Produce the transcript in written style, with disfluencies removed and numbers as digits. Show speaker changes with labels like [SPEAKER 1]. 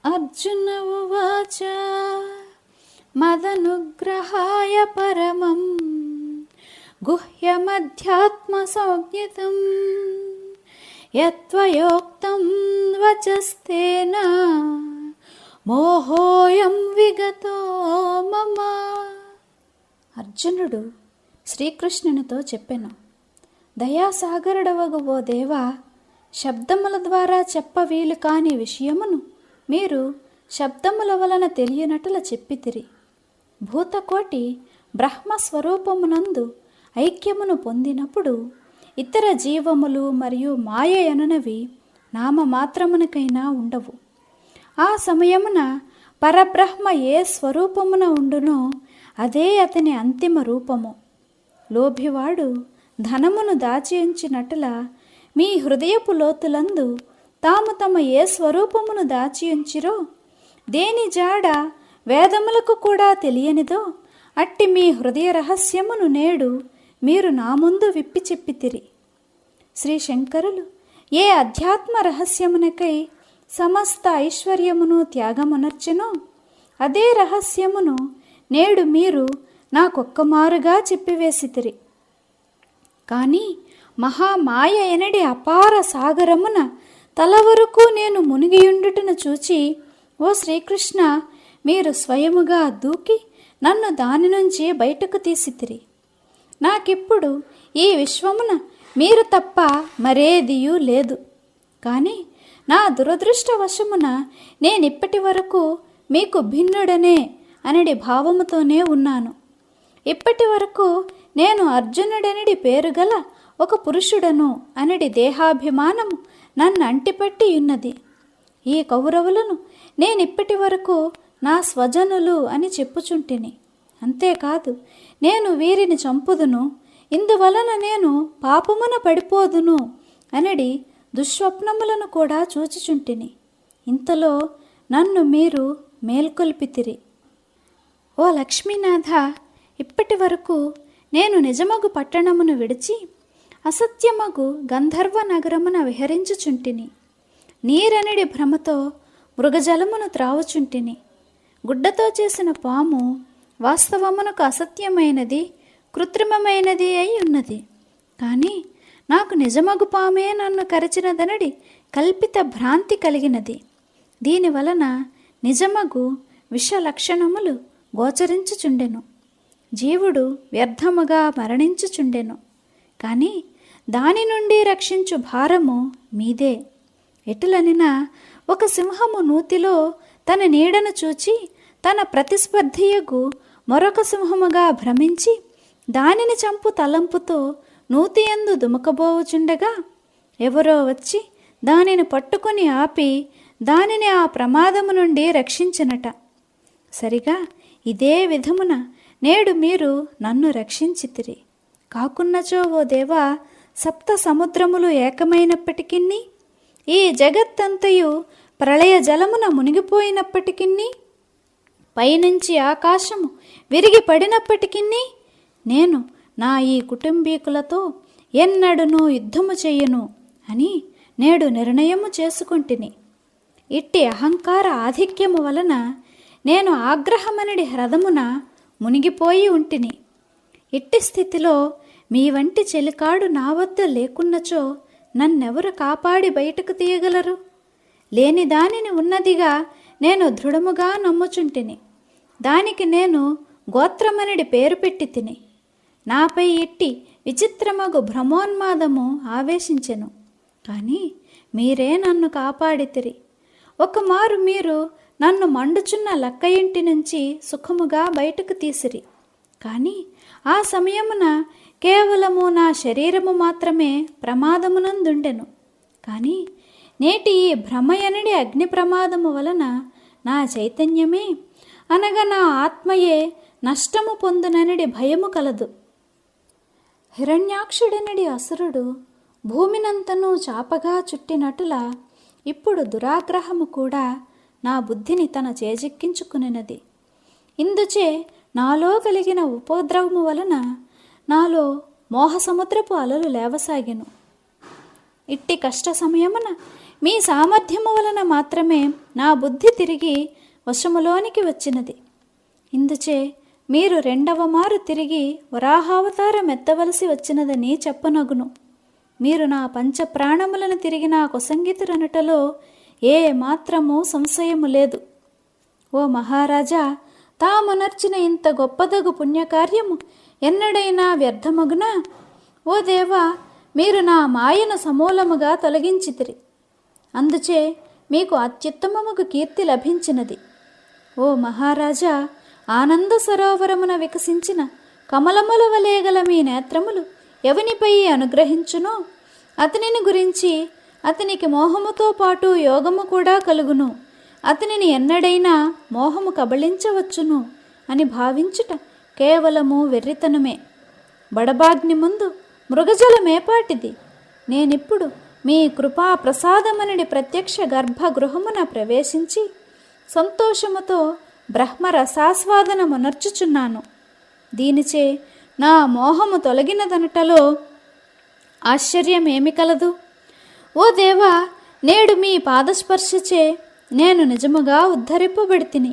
[SPEAKER 1] అర్జున ఉవాచ మదనుగ్రహాయ పరమం గుహ్యమధ్యాత్మసంజ్ఞితం యత్వయోక్తం వచస్తేన మోహోయం విగతో మమ. అర్జునుడు శ్రీకృష్ణునితో చెప్పెను, దయాసాగరుడవగు ఓ దేవా, శబ్దముల ద్వారా చెప్పవీలు కాని విషయమును మీరు శబ్దముల వలన తెలియనటుల చెప్పితిరి. భూతకోటి బ్రహ్మస్వరూపమునందు ఐక్యమును పొందినప్పుడు ఇతర జీవములు మరియు మాయ అనునవి నామమాత్రమునకైనా ఉండవు. ఆ సమయమున పరబ్రహ్మ ఏ స్వరూపమున ఉండునో అదే అతని అంతిమ రూపము. లోభివాడు ధనమును దాచి ఉంచినట్ల మీ హృదయపు లోతులందు తాము తమ ఏ స్వరూపమును దాచి ఉంచిరో, దేని జాడ వేదములకు కూడా తెలియనిదో అట్టి మీ హృదయ రహస్యమును నేడు మీరు నా ముందు విప్పి చెప్పితిరి. శ్రీ శంకరులు ఏ అధ్యాత్మ రహస్యమునకై సమస్త ఐశ్వర్యమును త్యాగమునర్చెనో అదే రహస్యమును నేడు మీరు నాకొక్కమారుగా చెప్పివేసితిరి. కానీ మహామాయ ఎనడి అపార సాగరమున తల వరకు నేను మునిగియుండుటను చూచి, ఓ శ్రీకృష్ణ, మీరు స్వయముగా దూకి నన్ను దాని నుంచి బయటకు తీసితిరి. నాకిప్పుడు ఈ విశ్వమున మీరు తప్ప మరేదియూ లేదు. కానీ నా దురదృష్టవశమున నేనిప్పటి వరకు మీకు భిన్నుడనే అనడి భావముతోనే ఉన్నాను. ఇప్పటి వరకు నేను అర్జునుడనడి పేరుగల ఒక పురుషుడను అనడి దేహాభిమానము నన్ను అంటిపట్టి ఉన్నది. ఈ కౌరవులను నేనిప్పటి వరకు నా స్వజనులు అని చెప్పుచుంటిని. అంతేకాదు, నేను వీరిని చంపుదును, ఇందువలన నేను పాపమున పడిపోదును అనడి దుస్వప్నములను కూడా చూచుచుంటిని. ఇంతలో నన్ను మీరు మేల్కొల్పితిరి. ఓ లక్ష్మీనాథ, ఇప్పటి వరకు నేను నిజమగు పట్టణమును విడిచి అసత్యమగు గంధర్వ నగరమున విహరించుచుంటిని. నీరనడి భ్రమతో మృగజలమును త్రావుచుంటిని. గుడ్డతో చేసిన పాము వాస్తవమునకు అసత్యమైనది, కృత్రిమమైనది అయి ఉన్నది. కానీ నాకు నిజమగు పామే నన్ను కరచినదనడి కల్పిత భ్రాంతి కలిగినది. దీనివలన నిజమగు విషలక్షణములు గోచరించుచుండెను. జీవుడు వ్యర్థముగా మరణించుచుండెను. కానీ దాని నుండి రక్షించు భారము మీదే. ఎటులనినా ఒక సింహము నూతిలో తన నీడను చూచి తన ప్రతిస్పర్ధియగు మరొక సింహముగా భ్రమించి దానిని చంపు తలంపుతో నూతియందు దుమకబోవుచుండగా ఎవరో వచ్చి దానిని పట్టుకొని ఆపి దానిని ఆ ప్రమాదము నుండి రక్షించినట. సరిగా ఇదే విధమున నేడు మీరు నన్ను రక్షించితిరి. కాకున్నచో ఓ దేవా, సప్త సముద్రములు ఏకమైనప్పటికిన్నీ, ఈ జగత్తంతయు ప్రళయ జలమున మునిగిపోయినప్పటికిన్నీ, పైనుంచి ఆకాశము విరిగి పడినప్పటికిన్నీ నేను నా ఈ కుటుంబీకులతో ఎన్నడూనూ యుద్ధము చెయ్యను అని నేడు నిర్ణయము చేసుకుంటిని. ఇట్టి అహంకార ఆధిక్యము వలన నేను ఆగ్రహమనడి హ్రదమున మునిగిపోయి ఉంటిని. ఇట్టి స్థితిలో మీ వంటి చెలికాడు నా వద్ద లేకున్నచో నన్నెవరు కాపాడి బయటకు తీయగలరు? లేని దానిని ఉన్నదిగా నేను దృఢముగా నమ్ముచుంటిని. దానికి నేను గోత్రమనడి పేరు పెట్టి తిని. నాపై ఇట్టి విచిత్రమగు భ్రమోన్మాదము ఆవేశించెను. కానీ మీరే నన్ను కాపాడితిరి. ఒకమారు మీరు నన్ను మండుచున్న లక్క ఇంటి నుంచి సుఖముగా బయటకు తీసిరి. కానీ ఆ సమయమున కేవలము నా శరీరము మాత్రమే ప్రమాదమునందుండెను. కానీ నేటి ఈ భ్రమయనడి అగ్ని ప్రమాదము వలన నా చైతన్యమే అనగా నా ఆత్మయే నష్టము పొందుననడి భయము కలదు. హిరణ్యాక్షుడనడి అసురుడు భూమినంతను చాపగా చుట్టినట్టులా ఇప్పుడు దురాగ్రహము కూడా నా బుద్ధిని తన చేజిక్కించుకునినది. ఇందుచే నాలో కలిగిన ఉపద్రవము వలన నాలో మోహసముద్రపు అలలు లేవసాగెను. ఇట్టి కష్ట సమయమున మీ సామర్థ్యము వలన మాత్రమే నా బుద్ధి తిరిగి వశములోనికి వచ్చినది. ఇందుచే మీరు రెండవ మారు తిరిగి వరాహావతారం ఎత్తవలసి వచ్చినదని చెప్పనగును. మీరు నా పంచప్రాణములను తిరిగి నా కొసంగితురనటలో ఏ మాత్రము సంశయము లేదు. ఓ మహారాజా, తామునర్చిన ఇంత గొప్పదగు పుణ్యకార్యము ఎన్నడైనా వ్యర్థమగునా? ఓ దేవా, మీరు నా మాయను సమూలముగా తొలగించితిరి. అందుచే మీకు అత్యుత్తమముగు కీర్తి లభించినది. ఓ మహారాజా, ఆనంద సరోవరమున వికసించిన కమలముల వలె గల మీ నేత్రములు ఎవనిపై అనుగ్రహించునో అతనిని గురించి అతనికి మోహముతో పాటు యోగము కూడా కలుగును. అతనిని ఎన్నడైనా మోహము కబళించవచ్చును అని భావించుట కేవలము వెర్రితనమే. బడబాగ్ని ముందు మృగజలమేపాటిది. నేనిప్పుడు మీ కృపా ప్రసాదమనడి ప్రత్యక్ష గర్భగృహమున ప్రవేశించి సంతోషముతో బ్రహ్మరసాస్వాదనమునర్చుచున్నాను. దీనిచే నా మోహము తొలగినదనటలో ఆశ్చర్యమేమి కలదు? ఓ దేవా, నేడు మీ పాదస్పర్శచే నేను నిజముగా ఉద్ధరింపబడితిని.